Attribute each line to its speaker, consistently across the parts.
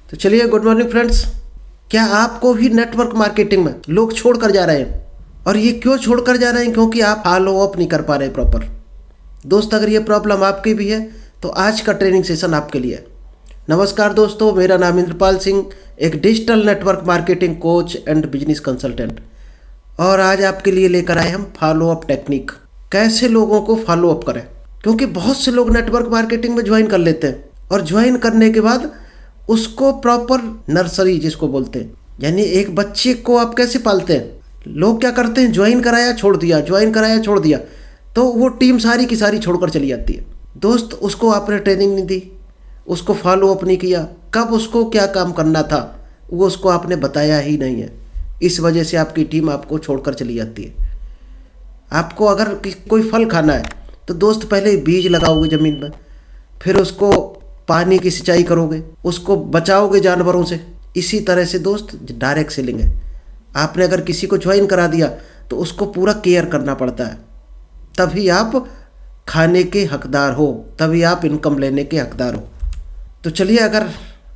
Speaker 1: तो चलिए, good morning friends. क्या आपको भी नेटवर्क मार्केटिंग में लोग छोड़ कर जा रहे हैं? और ये क्यों छोड़ कर जा रहे हैं? क्योंकि आप फॉलो अप नहीं कर पा रहे प्रॉपर। दोस्त, अगर ये प्रॉब्लम आपकी भी है तो आज का ट्रेनिंग सेशन आपके लिए है। नमस्कार दोस्तों, मेरा नाम इंद्रपाल सिंह, एक digital network marketing coach and business consultant. और आज आपके लिए लेकर आए हम फॉलो अप टेक्निक, कैसे लोगों को फॉलो अप करें। क्योंकि बहुत से लोग नेटवर्क मार्केटिंग में ज्वाइन कर लेते हैं और ज्वाइन करने के बाद उसको प्रॉपर नर्सरी जिसको बोलते हैं, यानी एक बच्चे को आप कैसे पालते हैं, लोग क्या करते हैं, ज्वाइन कराया छोड़ दिया, ज्वाइन कराया छोड़ दिया, तो वो टीम सारी की सारी छोड़कर चली जाती है। दोस्त, उसको आपने ट्रेनिंग नहीं दी, उसको फॉलो अप नहीं किया, कब उसको क्या काम करना था वो उसको आपने बताया ही नहीं है। इस वजह से आपकी टीम आपको छोड़कर चली जाती है। आपको अगर कोई फल खाना है तो दोस्त पहले बीज लगाओगे ज़मीन में, फिर उसको पानी की सिंचाई करोगे, उसको बचाओगे जानवरों से। इसी तरह से दोस्त डायरेक्ट सेलिंग है। आपने अगर किसी को ज्वाइन करा दिया तो उसको पूरा केयर करना पड़ता है, तभी आप खाने के हकदार हो, तभी आप इनकम लेने के हकदार हो। तो चलिए, अगर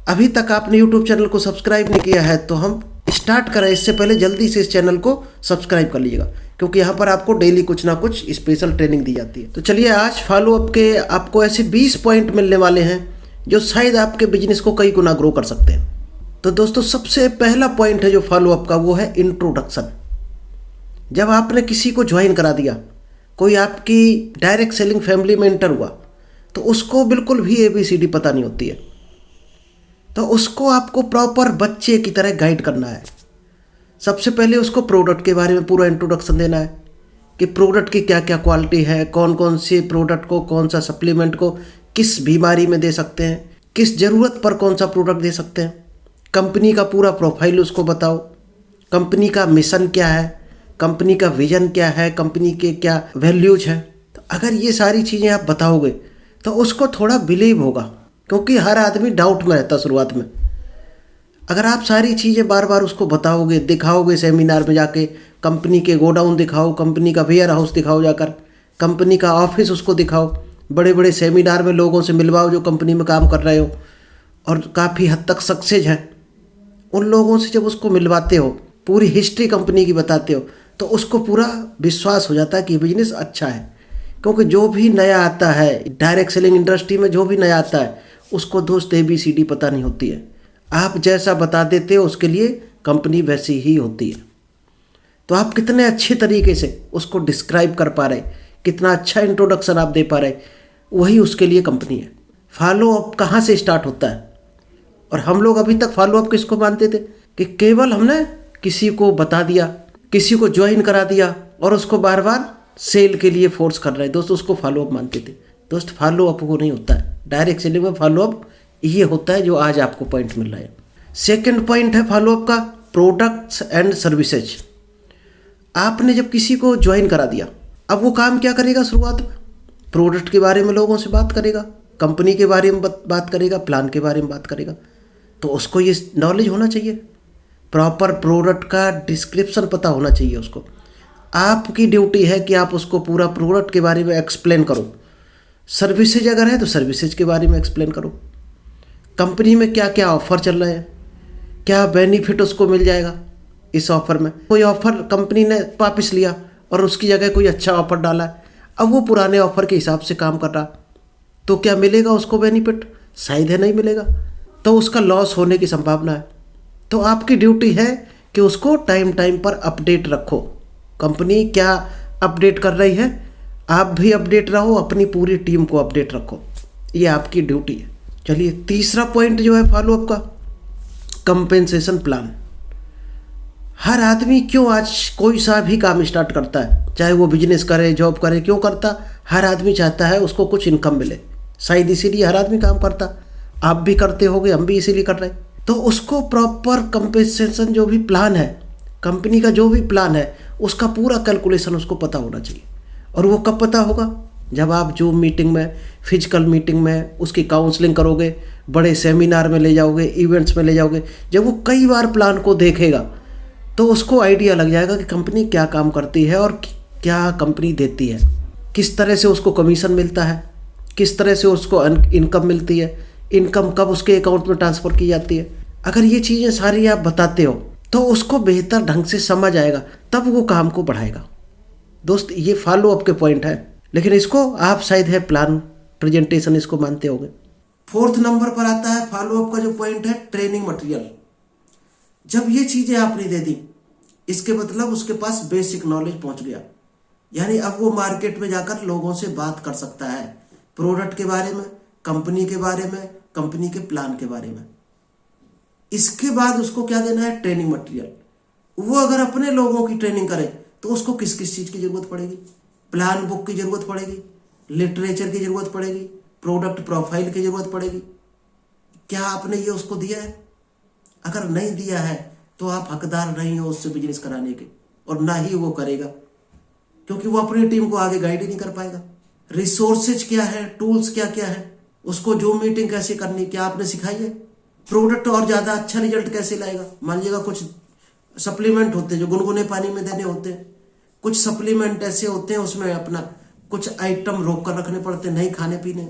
Speaker 1: अभी तक आपने यूट्यूब चैनल को सब्सक्राइब नहीं किया है तो हम स्टार्ट करें। इससे पहले जल्दी से इस चैनल को सब्सक्राइब कर लीजिएगा, क्योंकि यहाँ पर आपको डेली कुछ ना कुछ स्पेशल ट्रेनिंग दी जाती है। तो चलिए, आज फॉलो अप के आपको ऐसे 20 पॉइंट मिलने वाले हैं जो शायद आपके बिजनेस को कई गुना ग्रो कर सकते हैं। तो दोस्तों, सबसे पहला पॉइंट है जो फॉलो अप का, वो है इंट्रोडक्शन। जब आपने किसी को ज्वाइन करा दिया, कोई आपकी डायरेक्ट सेलिंग फैमिली में एंटर हुआ, तो उसको बिल्कुल भी ABCD पता नहीं होती है, तो उसको आपको प्रॉपर बच्चे की तरह गाइड करना है। सबसे पहले उसको प्रोडक्ट के बारे में पूरा इंट्रोडक्शन देना है कि प्रोडक्ट की क्या क्या क्वालिटी है, कौन कौन से प्रोडक्ट को, कौन सा सप्लीमेंट को किस बीमारी में दे सकते हैं, किस ज़रूरत पर कौन सा प्रोडक्ट दे सकते हैं। कंपनी का पूरा प्रोफाइल उसको बताओ, कंपनी का मिशन क्या है, कंपनी का विजन क्या है, कंपनी के क्या वैल्यूज हैं। तो अगर ये सारी चीज़ें आप बताओगे तो उसको थोड़ा बिलीव होगा, क्योंकि हर आदमी डाउट में रहता शुरुआत में। अगर आप सारी चीज़ें बार बार उसको बताओगे, दिखाओगे, सेमिनार में जाके कंपनी के गोडाउन दिखाओ, कंपनी का वेयर हाउस दिखाओ, जाकर कंपनी का ऑफिस उसको दिखाओ, बड़े बड़े सेमिनार में लोगों से मिलवाओ जो कंपनी में काम कर रहे हो और काफ़ी हद तक सक्सेस हैं, उन लोगों से जब उसको मिलवाते हो, पूरी हिस्ट्री कंपनी की बताते हो, तो उसको पूरा विश्वास हो जाता है कि बिजनेस अच्छा है। क्योंकि जो भी नया आता है डायरेक्ट सेलिंग इंडस्ट्री में, जो भी नया आता है उसको दोस्त ABCD पता नहीं होती है। आप जैसा बता देते हो उसके लिए कंपनी वैसी ही होती है। तो आप कितने अच्छे तरीके से उसको डिस्क्राइब कर पा रहे, कितना अच्छा इंट्रोडक्शन आप दे पा रहे, वही उसके लिए कंपनी है। फॉलो अप कहाँ से स्टार्ट होता है? और हम लोग अभी तक फॉलो अप किसको मानते थे कि केवल हमने किसी को बता दिया, किसी को ज्वाइन करा दिया और उसको बार बार सेल के लिए फोर्स कर रहे हैं, दोस्त उसको फॉलो अप मानते थे। दोस्त, फॉलो अप वो नहीं होता है। डायरेक्ट सेलिंग में फॉलो अप ये होता है जो आज आपको पॉइंट मिल रहा है। सेकेंड पॉइंट है फॉलो अप का, प्रोडक्ट्स एंड सर्विसेज। आपने जब किसी को ज्वाइन करा दिया, अब वो काम क्या करेगा? शुरुआत में प्रोडक्ट के बारे में लोगों से बात करेगा, कंपनी के बारे में बात करेगा, प्लान के बारे में बात करेगा। तो उसको ये नॉलेज होना चाहिए, प्रॉपर प्रोडक्ट का डिस्क्रिप्शन पता होना चाहिए उसको। आपकी ड्यूटी है कि आप उसको पूरा प्रोडक्ट के बारे में एक्सप्लेन करो। सर्विसेज अगर है तो सर्विसेज के बारे में एक्सप्लेन करो। कंपनी में क्या क्या ऑफ़र चल रहे हैं, क्या बेनिफिट उसको मिल जाएगा इस ऑफ़र में। कोई ऑफ़र कंपनी ने वापस लिया और उसकी जगह कोई अच्छा ऑफ़र डाला है, अब वो पुराने ऑफ़र के हिसाब से काम कर रहा, तो क्या मिलेगा उसको बेनिफिट? शायद है नहीं मिलेगा, तो उसका लॉस होने की संभावना है। तो आपकी ड्यूटी है कि उसको टाइम टाइम पर अपडेट रखो। कंपनी क्या अपडेट कर रही है, आप भी अपडेट रहो, अपनी पूरी टीम को अपडेट रखो, ये आपकी ड्यूटी है। चलिए, तीसरा पॉइंट जो है फॉलो अप का, कंपेंसेशन प्लान। हर आदमी क्यों आज कोई सा भी काम स्टार्ट करता है, चाहे वो बिजनेस करे, जॉब करे, क्यों करता? हर आदमी चाहता है उसको कुछ इनकम मिले, शायद इसीलिए हर आदमी काम करता। आप भी करते होगे, हम भी इसीलिए कर रहे हैं। तो उसको प्रॉपर कंपेंसेशन जो भी प्लान है, कंपनी का जो भी प्लान है, उसका पूरा कैलकुलेशन उसको पता होना चाहिए। और वो कब पता होगा? जब आप जूम मीटिंग में, फिजिकल मीटिंग में उसकी काउंसलिंग करोगे, बड़े सेमिनार में ले जाओगे, इवेंट्स में ले जाओगे। जब वो कई बार प्लान को देखेगा तो उसको आइडिया लग जाएगा कि कंपनी क्या काम करती है और क्या कंपनी देती है, किस तरह से उसको कमीशन मिलता है, किस तरह से उसको इनकम मिलती है, इनकम कब उसके अकाउंट में ट्रांसफ़र की जाती है। अगर ये चीज़ें सारी आप बताते हो तो उसको बेहतर ढंग से समझ आएगा, तब वो काम को बढ़ाएगा। दोस्त ये फॉलो अप के पॉइंट है, लेकिन इसको आप शायद है प्लान प्रेजेंटेशन इसको मानते होंगे। फोर्थ नंबर पर आता है फॉलो अप का जो पॉइंट है, ट्रेनिंग मटेरियल। जब ये चीज़ें आपने दे दी, इसके मतलब उसके पास बेसिक नॉलेज पहुंच गया, यानी अब वो मार्केट में जाकर लोगों से बात कर सकता है प्रोडक्ट के बारे में, कंपनी के बारे में, कंपनी के प्लान के बारे में। इसके बाद उसको क्या देना है, ट्रेनिंग मटेरियल। वो अगर अपने लोगों की ट्रेनिंग करे तो उसको किस किस चीज़ की जरूरत पड़ेगी, प्लान बुक की जरूरत पड़ेगी, लिटरेचर की जरूरत पड़ेगी, प्रोडक्ट प्रोफाइल की जरूरत पड़ेगी। क्या आपने ये उसको दिया है? अगर नहीं दिया है तो आप हकदार नहीं हो उससे बिजनेस कराने के, और ना ही वो करेगा, क्योंकि वो अपनी टीम को आगे गाइड ही नहीं कर पाएगा। रिसोर्सेज क्या है, टूल्स क्या क्या है, उसको जूम मीटिंग कैसे करनी, क्या आपने सिखाई है? प्रोडक्ट और ज़्यादा अच्छा रिजल्ट कैसे लाएगा? मान लीजिएगा कुछ सप्लीमेंट होते हैं जो गुनगुने पानी में देने होते हैं, कुछ सप्लीमेंट ऐसे होते हैं उसमें अपना कुछ आइटम रोक कर रखने पड़ते हैं, नहीं खाने पीने।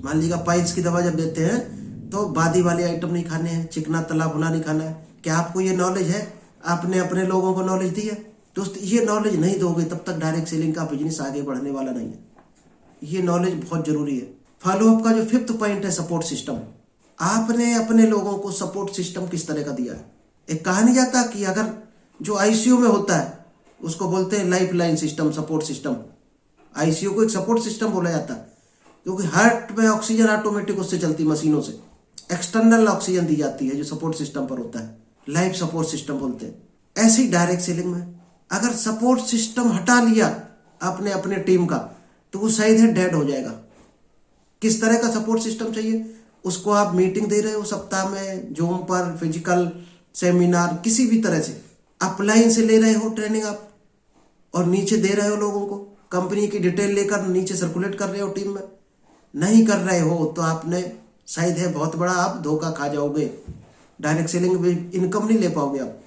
Speaker 1: मान लीजिएगा पाइल्स की दवा जब देते हैं तो बादी वाले आइटम नहीं खाने हैं, चिकना तला भुना नहीं खाना है। क्या आपको ये नॉलेज है? आपने अपने लोगों को नॉलेज दी है? दोस्त ये नॉलेज नहीं दोगे तब तक डायरेक्ट सेलिंग का बिजनेस आगे बढ़ने वाला नहीं है। ये नॉलेज बहुत जरूरी है। फॉलोअप का जो फिफ्थ पॉइंट है, सपोर्ट सिस्टम। आपने अपने लोगों को सपोर्ट सिस्टम किस तरह का दिया है? एक कहा नहीं जाता कि अगर जो आईसीयू में होता है उसको बोलते हैं life line system, support system. ICU को एक सपोर्ट सिस्टम बोला जाता है, क्योंकि हार्ट में ऑक्सीजन ऑटोमेटिक उससे चलती, मशीनों से एक्सटर्नल ऑक्सीजन दी जाती है जो सपोर्ट सिस्टम पर होता है, लाइफ सपोर्ट सिस्टम बोलते हैं। ऐसे ही डायरेक्ट सेलिंग में अगर सपोर्ट सिस्टम हटा लिया आपने अपने टीम का तो वो शायद है डेड हो जाएगा। किस तरह का सपोर्ट सिस्टम चाहिए? उसको आप मीटिंग दे रहे हो सप्ताह में, जूम पर, फिजिकल सेमिनार, किसी भी तरह से अपलाइन से ले रहे हो ट्रेनिंग आप, और नीचे दे रहे हो लोगों को, कंपनी की डिटेल लेकर नीचे सर्कुलेट कर रहे हो टीम में। नहीं कर रहे हो तो आपने शायद है बहुत बड़ा आप धोखा खा जाओगे, डायरेक्ट सेलिंग में इनकम नहीं ले पाओगे आप।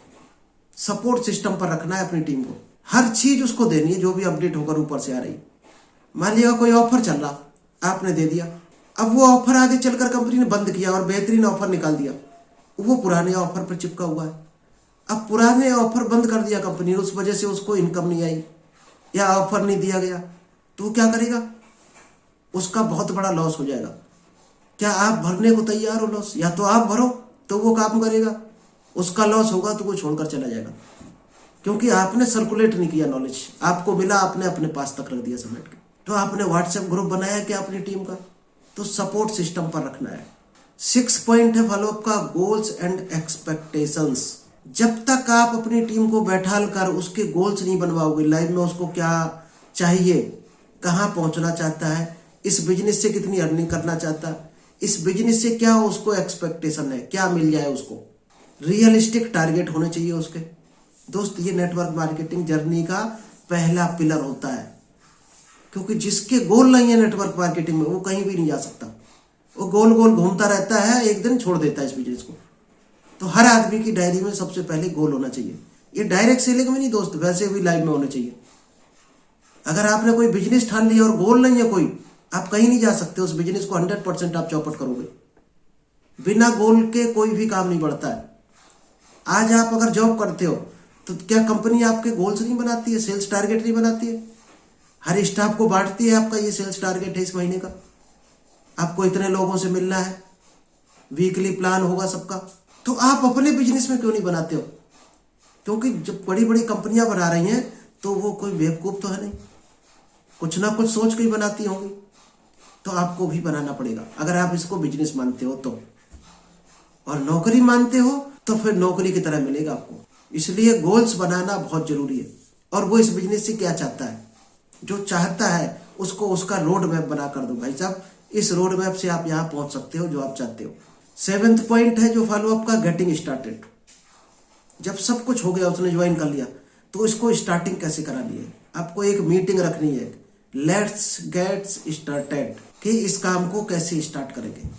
Speaker 1: सपोर्ट सिस्टम पर रखना है अपनी टीम को, हर चीज उसको देनी है जो भी अपडेट होकर ऊपर से आ रही। मान लिया कोई ऑफर चल रहा, आपने दे दिया, अब वो ऑफर आगे चलकर कंपनी ने बंद किया और बेहतरीन ऑफर निकाल दिया, वो पुराने ऑफर पर चिपका हुआ है। अब पुराने ऑफर बंद कर दिया कंपनी ने, उस वजह से उसको इनकम नहीं आई या ऑफर नहीं दिया गया, तो वो क्या करेगा? उसका बहुत बड़ा लॉस हो जाएगा। क्या आप भरने को तैयार हो लॉस? या तो आप भरो तो वो काम करेगा, उसका लॉस होगा तो वो छोड़कर चला जाएगा, क्योंकि आपने सर्कुलेट नहीं किया नॉलेज। आपको मिला, आपने अपने पास तक रख दिया समेट के। तो आपने व्हाट्सएप ग्रुप बनाया क्या अपनी टीम का? तो सपोर्ट सिस्टम पर रखना है। 6 पॉइंट है फॉलोअप का, गोल्स एंड एक्सपेक्टेशंस। जब तक आप अपनी टीम को बैठाल कर उसके गोल्स नहीं बनवाओगे, लाइफ में उसको क्या चाहिए, कहाँ पहुंचना चाहता है, इस बिजनेस से कितनी अर्निंग करना चाहता है, इस बिजनेस से क्या उसको एक्सपेक्टेशन है, क्या मिल जाए उसको, रियलिस्टिक टारगेट होने चाहिए उसके। दोस्त ये नेटवर्क मार्केटिंग जर्नी का पहला पिलर होता है, क्योंकि जिसके गोल नहीं है नेटवर्क मार्केटिंग में वो कहीं भी नहीं जा सकता। वो गोल गोल घूमता रहता है, एक दिन छोड़ देता है इस बिजनेस को। तो हर आदमी की डायरी में सबसे पहले गोल होना चाहिए। ये डायरेक्ट सेलिंग में नहीं दोस्त, वैसे भी लाइफ में होने चाहिए। अगर आपने कोई बिजनेस ठान लिया और गोल नहीं है कोई, आप कहीं नहीं जा सकते। उस बिजनेस को 100% आप चौपट करोगे। बिना गोल के कोई भी काम नहीं बढ़ता है। आज आप अगर जॉब करते हो तो क्या कंपनी आपके गोल्स नहीं बनाती है, सेल्स टारगेट नहीं बनाती है? हर स्टाफ को बांटती है, आपका ये सेल्स टारगेट है इस महीने का, आपको इतने लोगों से मिलना है, वीकली प्लान होगा सबका। तो आप अपने बिजनेस में क्यों नहीं बनाते हो? क्योंकि जब बड़ी बड़ी कंपनियां बना रही हैं तो वो कोई बेवकूफ तो है नहीं, कुछ ना कुछ सोच के ही बनाती होंगी। तो आपको भी बनाना पड़ेगा अगर आप इसको बिजनेस मानते हो तो। और नौकरी मानते हो तो फिर नौकरी की तरह मिलेगा आपको। इसलिए गोल्स बनाना बहुत जरूरी है। और वो इस बिजनेस से क्या चाहता है, जो चाहता है उसको उसका रोड मैप बना कर दो भाई साहब। इस रोड मैप से आप यहाँ पहुंच सकते हो जो आप चाहते हो। 7th पॉइंट है जो फॉलोअप का, गेटिंग स्टार्टेड। जब सब कुछ हो गया, उसने ज्वाइन कर लिया, तो इसको स्टार्टिंग कैसे करानी है? आपको एक मीटिंग रखनी है, लेट्स गेट स्टार्टेड, कि इस काम को कैसे स्टार्ट करेंगे।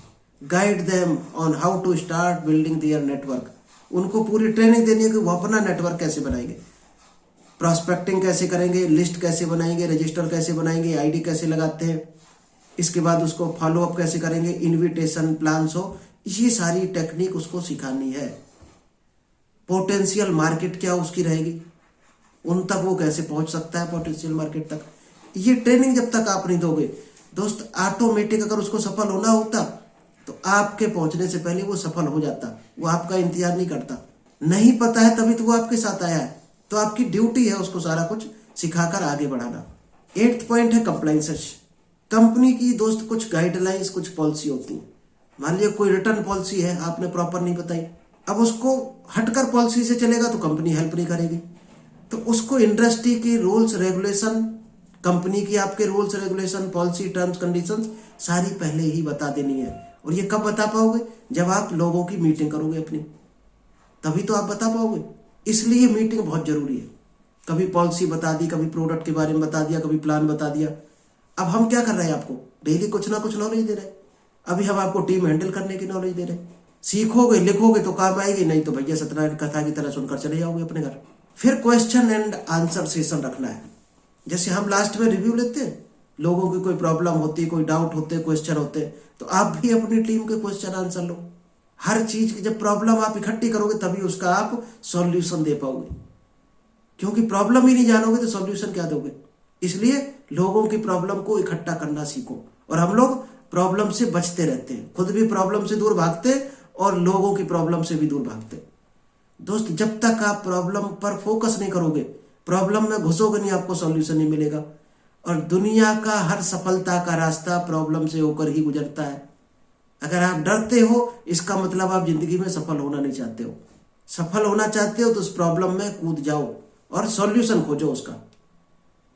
Speaker 1: Guide them on how to start building their network. उनको पूरी ट्रेनिंग देनी है कि वो अपना नेटवर्क कैसे बनाएंगे, प्रॉस्पेक्टिंग कैसे करेंगे, लिस्ट कैसे बनाएंगे, रजिस्टर कैसे बनाएंगे, आईडी कैसे लगाते हैं। इसके बाद उसको फॉलोअप कैसे करेंगे, इनविटेशन प्लान्स हो, ये सारी टेक्निक उसको सिखानी है। पोटेंशियल मार्केट क्या उसकी रहेगी, उन तक वो कैसे पहुंच सकता है पोटेंशियल मार्केट तक, ये ट्रेनिंग जब तक आप नहीं दोगे दोस्त, ऑटोमेटिक अगर उसको सफल होना होता तो आपके पहुंचने से पहले वो सफल हो जाता। वो आपका इंतजार नहीं करता। नहीं पता है तभी तो वो आपके साथ आया है, तो आपकी ड्यूटी है उसको सारा कुछ सिखाकर आगे बढ़ाना। 8th पॉइंट है कंप्लायंसेस। कंपनी की दोस्त कुछ गाइडलाइंस, कुछ पॉलिसी होती है। मान लिया कोई रिटर्न पॉलिसी है, आपने प्रॉपर नहीं बताई, अब उसको हटकर पॉलिसी से चलेगा तो कंपनी हेल्प नहीं करेगी। तो उसको इंडस्ट्री की रूल्स रेगुलेशन, कंपनी की आपके rules regulation, policy, terms, conditions सारी पहले ही बता देनी है। और ये कब बता पाओगे, जब आप लोगों की मीटिंग करोगे अपनी, तभी तो आप बता पाओगे। इसलिए मीटिंग बहुत जरूरी है। कभी पॉलिसी बता दी, कभी प्रोडक्ट के बारे में बता दिया, कभी प्लान बता दिया। अब हम क्या कर रहे हैं, आपको डेली कुछ ना कुछ नॉलेज दे रहे हैं। अभी हम आपको टीम हैंडल करने की नॉलेज दे रहे हैं। सीखोगे, लिखोगे तो काम आएगी, नहीं तो भैया सत्यनारायण कथा की तरह सुनकर चले जाओगे अपने घर। फिर क्वेश्चन एंड आंसर सेशन रखना है। जैसे हम लास्ट में रिव्यू लेते हैं, लोगों की कोई प्रॉब्लम होती है, कोई डाउट होते, क्वेश्चन होते, तो आप भी अपनी टीम के क्वेश्चन आंसर लो। हर चीज की जब प्रॉब्लम आप इकट्ठी करोगे तभी उसका आप सॉल्यूशन दे पाओगे, क्योंकि प्रॉब्लम ही नहीं जानोगे तो सॉल्यूशन क्या दोगे। इसलिए लोगों की प्रॉब्लम को इकट्ठा करना सीखो। और हम लोग प्रॉब्लम से बचते रहते हैं, खुद भी प्रॉब्लम से दूर भागते और लोगों की प्रॉब्लम से भी दूर भागते। दोस्त, जब तक आप प्रॉब्लम पर फोकस नहीं करोगे, प्रॉब्लम में घुसोगे नहीं, आपको सॉल्यूशन नहीं मिलेगा। और दुनिया का हर सफलता का रास्ता प्रॉब्लम से होकर ही गुजरता है। अगर आप डरते हो, इसका मतलब आप जिंदगी में सफल होना नहीं चाहते हो। सफल होना चाहते हो तो उस प्रॉब्लम में कूद जाओ और सॉल्यूशन खोजो उसका।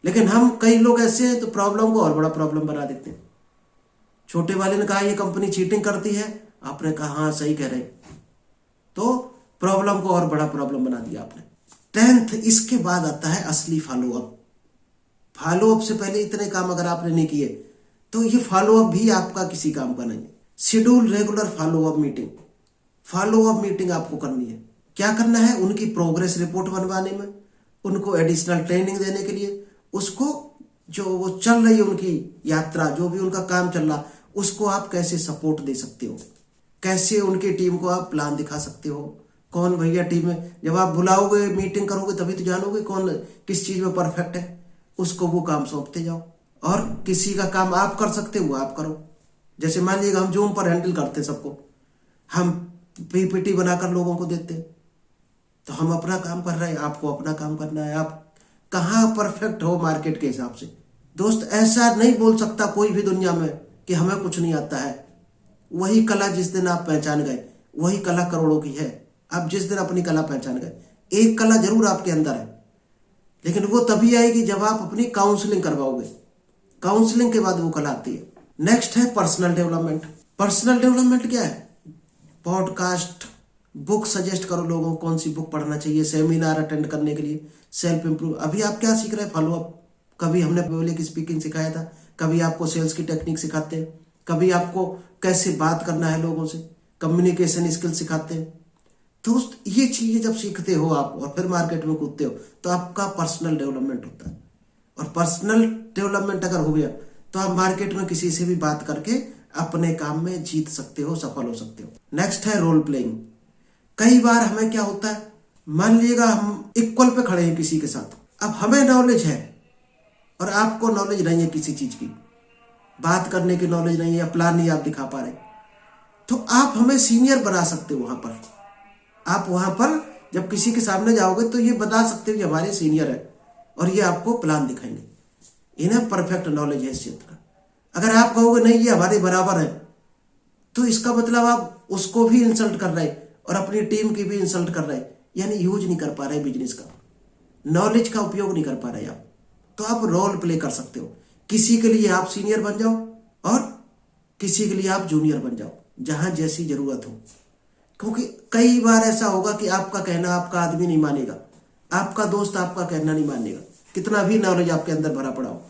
Speaker 1: लेकिन हम कई लोग ऐसे हैं तो प्रॉब्लम को और बड़ा प्रॉब्लम बना देते हैं। छोटे वाले ने कहा ये कंपनी चीटिंग करती है, आपने कहा हाँ सही कह रहे, तो प्रॉब्लम को और बड़ा प्रॉब्लम बना दिया आपने। 10th, इसके बाद आता है असली फॉलोअप। फॉलोअप से पहले इतने काम अगर आपने नहीं किए तो ये फॉलोअप भी आपका किसी काम का नहीं। Schedule regular follow up meeting. Follow up meeting आपको करनी है। क्या करना है, उनकी प्रोग्रेस रिपोर्ट बनवाने में, उनको एडिशनल ट्रेनिंग देने के लिए, उसको जो वो चल रही है उनकी यात्रा, जो भी उनका काम चल रहा, उसको आप कैसे सपोर्ट दे सकते हो, कैसे उनकी टीम को आप प्लान दिखा सकते हो। कौन भैया टीम में, जब आप बुलाओगे मीटिंग करोगे तभी तो जानोगे कौन किस चीज में परफेक्ट है, उसको वो काम सौंपते जाओ। और किसी का काम आप कर सकते हो वो आप करो। जैसे मान लीजिए हम जूम पर हैंडल करते सबको, हम पीपीटी बनाकर लोगों को देते, तो हम अपना काम कर रहे हैं, आपको अपना काम करना है। आप कहाँ परफेक्ट हो मार्केट के हिसाब से। दोस्त, ऐसा नहीं बोल सकता कोई भी दुनिया में कि हमें कुछ नहीं आता है। वही कला जिस दिन आप पहचान गए, वही कला करोड़ों की है। आप जिस दिन अपनी कला पहचान गए, एक कला जरूर आपके अंदर है, लेकिन वो तभी आएगी जब आप अपनी काउंसलिंग करवाओगे। काउंसलिंग के बाद वो कला आती है। नेक्स्ट है पर्सनल डेवलपमेंट। पर्सनल डेवलपमेंट क्या है, पॉडकास्ट, बुक सजेस्ट करो लोगों को कौन सी बुक पढ़ना चाहिए, सेमिनार अटेंड करने के लिए, सेल्फ इंप्रूव। अभी आप क्या सीख रहे हैं, फॉलोअप। कभी हमने पब्लिक स्पीकिंग सिखाया था, कभी आपको सेल्स की टेक्निक सिखाते हैं, कभी आपको कैसे बात करना है लोगों से, कम्युनिकेशन स्किल सिखाते हैं। दोस्त, ये चीजें जब सीखते हो आप और फिर मार्केट में कूदते हो तो आपका पर्सनल डेवलपमेंट होता है। और पर्सनल डेवलपमेंट अगर हो गया तो आप मार्केट में किसी से भी बात करके अपने काम में जीत सकते हो, सफल हो सकते हो। नेक्स्ट है रोल प्लेइंग। कई बार हमें क्या होता है, मान लीजिएगा हम इक्वल पे खड़े हैं किसी के साथ, अब हमें नॉलेज है और आपको नॉलेज नहीं है किसी चीज की, बात करने की नॉलेज नहीं है या प्लान नहीं आप दिखा पा रहे, तो आप हमें सीनियर बना सकते हो। वहां पर आप वहां पर जब किसी के सामने जाओगे तो ये बता सकते हो कि हमारे सीनियर है और ये आपको प्लान दिखाएंगे, इन्हें परफेक्ट नॉलेज है इस क्षेत्र का। अगर आप कहोगे नहीं ये हमारे बराबर है, तो इसका मतलब आप उसको भी इंसल्ट कर रहे और अपनी टीम की भी इंसल्ट कर रहे, यानी यूज नहीं कर पा रहे बिजनेस का, नॉलेज का उपयोग नहीं कर पा रहे आप। तो आप रोल प्ले कर सकते हो। किसी के लिए आप सीनियर बन जाओ और किसी के लिए आप जूनियर बन जाओ, जहां जैसी जरूरत हो। क्योंकि कई बार ऐसा होगा कि आपका कहना आपका आदमी नहीं मानेगा, आपका दोस्त आपका कहना नहीं मानेगा, कितना भी नॉलेज आपके अंदर भरा पड़ा हो,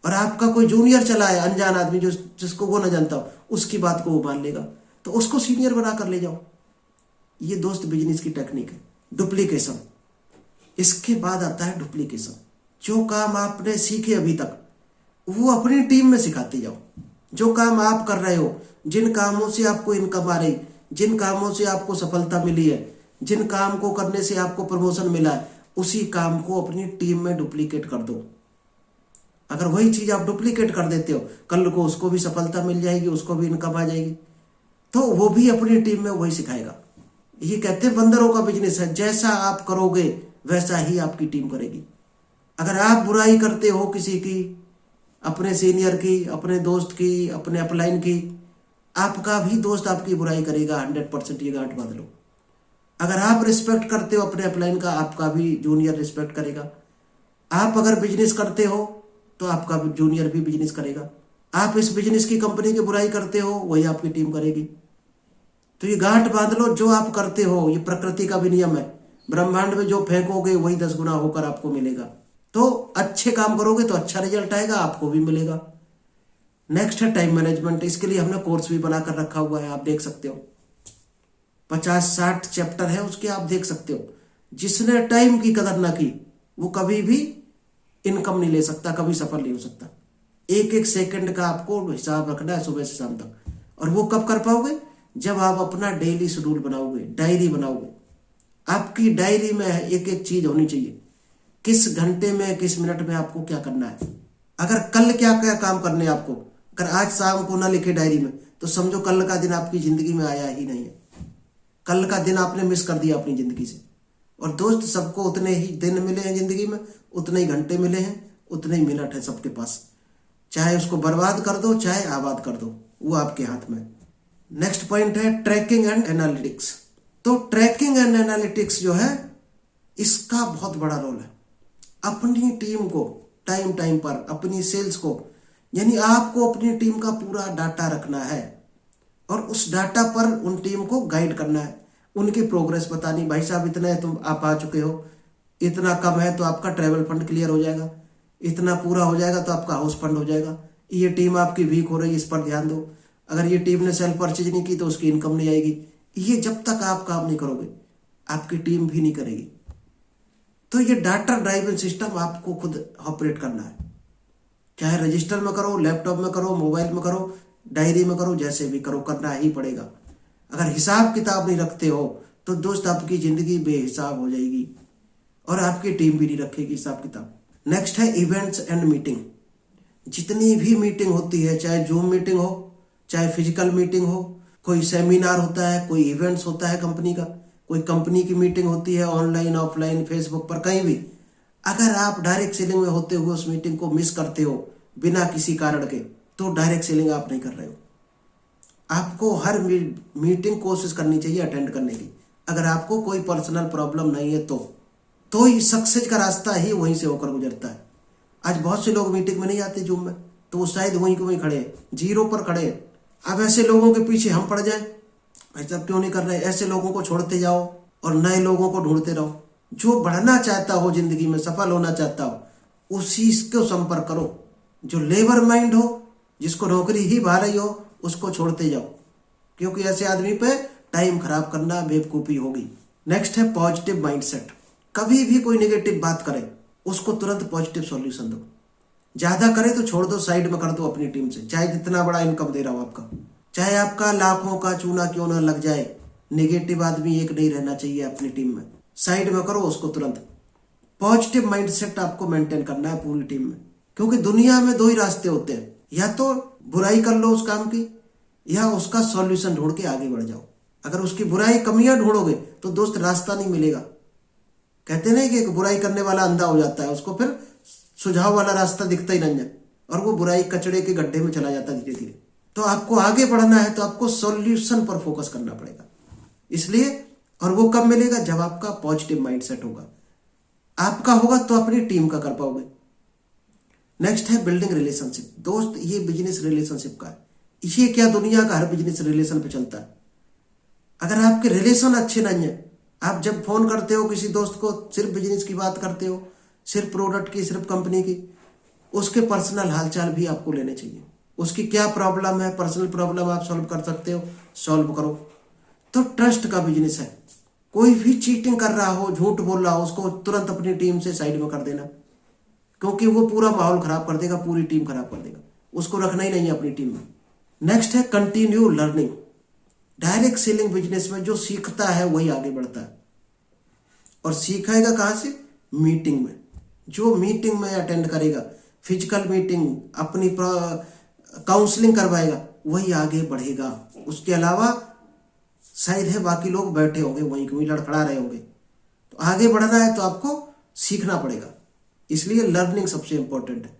Speaker 1: और आपका कोई जूनियर चला है, अनजान आदमी जो जिसको वो न जानता हो, उसकी बात को वो मान लेगा, तो उसको सीनियर बना कर ले जाओ। ये दोस्त बिजनेस की टेक्निक है। डुप्लीकेशन। इसके बाद आता है डुप्लीकेशन। जो काम आपने सीखे अभी तक वो अपनी टीम में सिखाते जाओ। जो काम आप कर रहे हो, जिन कामों से आपको इनकम आ रही, जिन कामों से आपको सफलता मिली है, जिन काम को करने से आपको प्रमोशन मिला है, उसी काम को अपनी टीम में डुप्लीकेट कर दो। अगर वही चीज आप डुप्लीकेट कर देते हो, कल को उसको भी सफलता मिल जाएगी, उसको भी इनकम आ जाएगी, तो वो भी अपनी टीम में वही सिखाएगा। ये कहते हैं बंदरों का बिजनेस है, जैसा आप करोगे वैसा ही आपकी टीम करेगी। अगर आप बुराई करते हो किसी की, अपने सीनियर की, अपने दोस्त की, अपने अपलाइन की, आपका भी दोस्त आपकी बुराई करेगा 100%, ये गांठ बांध लो। अगर आप रिस्पेक्ट करते हो अपने अपलाइन का, आपका भी जूनियर रिस्पेक्ट करेगा। आप अगर बिजनेस करते हो तो आपका जूनियर भी बिजनेस करेगा। आप इस बिजनेस की कंपनी की बुराई करते हो, वही आपकी टीम करेगी। तो ये गांठ बांध लो, जो आप करते हो ये प्रकृति का भी नियम है। ब्रह्मांड में जो फेंकोगे वही 10 गुना होकर आपको मिलेगा। तो अच्छे काम करोगे तो अच्छा रिजल्ट आएगा, आपको भी मिलेगा। नेक्स्ट है टाइम मैनेजमेंट। इसके लिए हमने कोर्स भी बनाकर रखा हुआ है, आप देख सकते हो। 50-60 चैप्टर है उसके, आप देख सकते हो। जिसने टाइम की कदर ना की वो कभी भी इनकम नहीं ले सकता, कभी सफल नहीं हो सकता। एक एक सेकंड का आपको हिसाब रखना है सुबह से शाम तक। और वो कब कर पाओगे? जब आप अपना डेली शेड्यूल बनाओगे, डायरी बनाओगे। आपकी डायरी में एक एक चीज होनी चाहिए, किस घंटे में, किस मिनट में आपको क्या करना है। अगर कल क्या क्या काम करने हैं आपको, अगर आज शाम को ना लिखे डायरी में, तो समझो कल का दिन आपकी जिंदगी में आया ही नहीं है। कल का दिन आपने मिस कर दिया अपनी जिंदगी से। और दोस्त, सबको उतने ही दिन मिले हैं जिंदगी में, उतने ही घंटे मिले हैं, उतने ही मिनट है सबके पास। चाहे उसको बर्बाद कर दो, चाहे आबाद कर दो, वो आपके हाथ में। नेक्स्ट पॉइंट है ट्रैकिंग एंड एनालिटिक्स। तो ट्रैकिंग एंड एनालिटिक्स जो है, इसका बहुत बड़ा रोल है। अपनी टीम को टाइम टाइम पर, अपनी सेल्स को, यानी आपको अपनी टीम का पूरा डाटा रखना है और उस डाटा पर उन टीम को गाइड करना है, उनकी प्रोग्रेस बतानी। भाई साहब इतना है तुम आप आ चुके हो, इतना कम है तो आपका ट्रैवल फंड क्लियर हो जाएगा, इतना पूरा हो जाएगा तो आपका हाउस फंड हो जाएगा, ये टीम आपकी वीक हो रही है, इस पर ध्यान दो, अगर ये टीम ने सेल्फ परचेज नहीं की तो उसकी इनकम नहीं आएगी। ये जब तक आप काम नहीं करोगे आपकी टीम भी नहीं करेगी। तो ये डाटा ड्राइवन सिस्टम आपको खुद ऑपरेट करना है, चाहे रजिस्टर में करो, लैपटॉप में करो, मोबाइल में करो, डायरी में करो, जैसे भी करो, करना ही पड़ेगा। अगर हिसाब किताब नहीं रखते हो तो दोस्त आपकी जिंदगी बेहिसाब हो जाएगी और आपकी टीम भी नहीं रखेगी हिसाब किताब। नेक्स्ट है इवेंट्स एंड मीटिंग। जितनी भी मीटिंग होती है, चाहे जूम मीटिंग हो, चाहे फिजिकल मीटिंग हो, कोई सेमिनार होता है, कोई इवेंट्स होता है कंपनी का, कोई कंपनी की मीटिंग होती है ऑनलाइन ऑफलाइन, फेसबुक पर, कहीं भी, अगर आप डायरेक्ट सेलिंग में होते हुए उस मीटिंग को मिस करते हो बिना किसी कारण के, तो डायरेक्ट सेलिंग आप नहीं कर रहे हो। आपको हर मीटिंग कोशिश करनी चाहिए अटेंड करने की। अगर आपको कोई पर्सनल प्रॉब्लम नहीं है तो ही सक्सेस का रास्ता ही वहीं से होकर गुजरता है। आज बहुत से लोग मीटिंग में नहीं आते जूम में, तो वो शायद वहीं के वहीं खड़े हैं, जीरो पर खड़े हैं। अब ऐसे लोगों के पीछे हम पड़ जाएं, ऐसा क्यों नहीं कर रहे? ऐसे लोगों को छोड़ते जाओ और नए लोगों को ढूंढते रहो। जो बढ़ना चाहता हो, जिंदगी में सफल होना चाहता हो, उसी को संपर्क करो। जो लेबर माइंड हो, जिसको नौकरी ही भा रही हो, उसको छोड़ते जाओ, क्योंकि ऐसे आदमी पे टाइम खराब करना बेवकूफी होगी। नेक्स्ट है पॉजिटिव माइंडसेट। कभी भी कोई नेगेटिव बात करे उसको तुरंत पॉजिटिव सॉल्यूशन दो। ज्यादा करे तो छोड़ दो, साइड में कर दो अपनी टीम से, चाहे जितना बड़ा इनकम दे रहा हो आपका, चाहे आपका लाखों का चूना क्यों ना लग जाए, नेगेटिव आदमी एक नहीं रहना चाहिए अपनी टीम में। साइड में करो उसको तुरंत। पॉजिटिव माइंडसेट आपको मेंटेन करना है पूरी टीम में, क्योंकि दुनिया में दो ही रास्ते होते हैं, या तो बुराई कर लो उस काम की, या उसका सॉल्यूशन ढूंढ के आगे बढ़ जाओ। अगर उसकी बुराई कमियां ढूंढोगे तो दोस्त रास्ता नहीं मिलेगा। कहते नहीं कि एक बुराई करने वाला अंधा हो जाता है, उसको फिर सुझाव वाला रास्ता दिखता ही नहीं है और वो बुराई कचड़े के गड्ढे में चला जाता है धीरे धीरे। तो आपको आगे बढ़ना है तो आपको सॉल्यूशन पर फोकस करना पड़ेगा। इसलिए, और वो कब मिलेगा? जब आपका पॉजिटिव माइंडसेट होगा। आपका होगा तो अपनी टीम का कर पाओगे। नेक्स्ट है बिल्डिंग रिलेशनशिप। दोस्त, ये बिजनेस रिलेशनशिप का है। ये क्या, दुनिया का हर बिजनेस रिलेशन पे चलता है। अगर आपके रिलेशन अच्छे नहीं है, आप जब फोन करते हो किसी दोस्त को, सिर्फ बिजनेस की बात करते हो, सिर्फ प्रोडक्ट की, सिर्फ कंपनी की, उसके पर्सनल हालचाल भी आपको लेने चाहिए। उसकी क्या प्रॉब्लम है, पर्सनल प्रॉब्लम आप सॉल्व कर सकते हो, सॉल्व करो। तो ट्रस्ट का बिजनेस है। कोई भी चीटिंग कर रहा हो, झूठ बोल रहा हो, उसको तुरंत अपनी टीम से साइड में कर देना, क्योंकि वो पूरा माहौल खराब कर देगा, पूरी टीम खराब कर देगा। उसको रखना ही नहीं है अपनी टीम में। नेक्स्ट है continue learning. Direct selling business में जो सीखता है वही आगे बढ़ता है, और सीखेगा कहाँ से? मीटिंग में। जो मीटिंग में अटेंड करेगा, फिजिकल मीटिंग, अपनी काउंसलिंग करवाएगा, वही आगे बढ़ेगा। उसके अलावा शायद है बाकी लोग बैठे होंगे वहीं क्यों लड़खड़ा रहे होंगे। तो आगे बढ़ना है तो आपको सीखना पड़ेगा, इसलिए लर्निंग सबसे इंपॉर्टेंट है।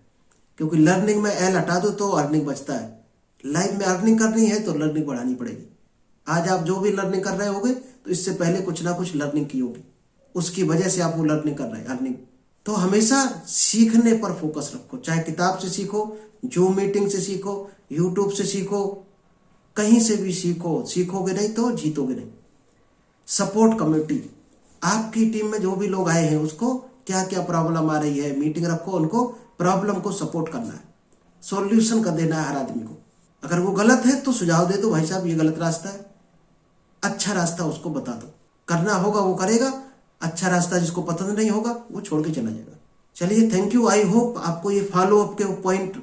Speaker 1: क्योंकि लर्निंग में एल हटा दो तो अर्निंग बचता है। लाइफ में अर्निंग करनी है तो लर्निंग बढ़ानी पड़ेगी। आज आप जो भी लर्निंग कर रहे होंगे तो इससे पहले कुछ ना कुछ लर्निंग की होगी, उसकी वजह से आप वो लर्निंग कर रहे हैं, अर्निंग। तो हमेशा सीखने पर फोकस रखो, चाहे किताब से सीखो, जूम मीटिंग से सीखो, यूट्यूब से सीखो, कहीं से भी सीखो। सीखोगे नहीं तो जीतोगे नहीं। सपोर्ट कमेटी, आपकी टीम में जो भी लोग आए हैं उसको क्या क्या प्रॉब्लम आ रही है, मीटिंग रखो, उनको प्रॉब्लम को सपोर्ट करना है, सॉल्यूशन कर देना है हर आदमी को। अगर वो गलत है तो सुझाव दे दो, भाई साहब ये गलत रास्ता है, अच्छा रास्ता उसको बता दो। करना होगा वो करेगा, अच्छा रास्ता जिसको पसंद नहीं होगा वो छोड़ के चला जाएगा। चलिए, थैंक यू। आई होप आपको ये फॉलो अप के पॉइंट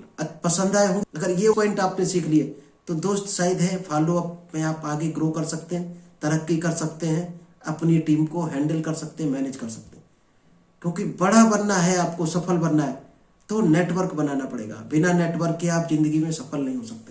Speaker 1: पसंद आए होंगे। अगर ये पॉइंट आपने सीख लिए तो दोस्त शायद है फॉलो अप में आप आगे ग्रो कर सकते हैं, तरक्की कर सकते हैं, अपनी टीम को हैंडल कर सकते हैं, मैनेज कर सकते हैं। क्योंकि बड़ा बनना है, आपको सफल बनना है तो नेटवर्क बनाना पड़ेगा। बिना नेटवर्क के आप जिंदगी में सफल नहीं हो सकते।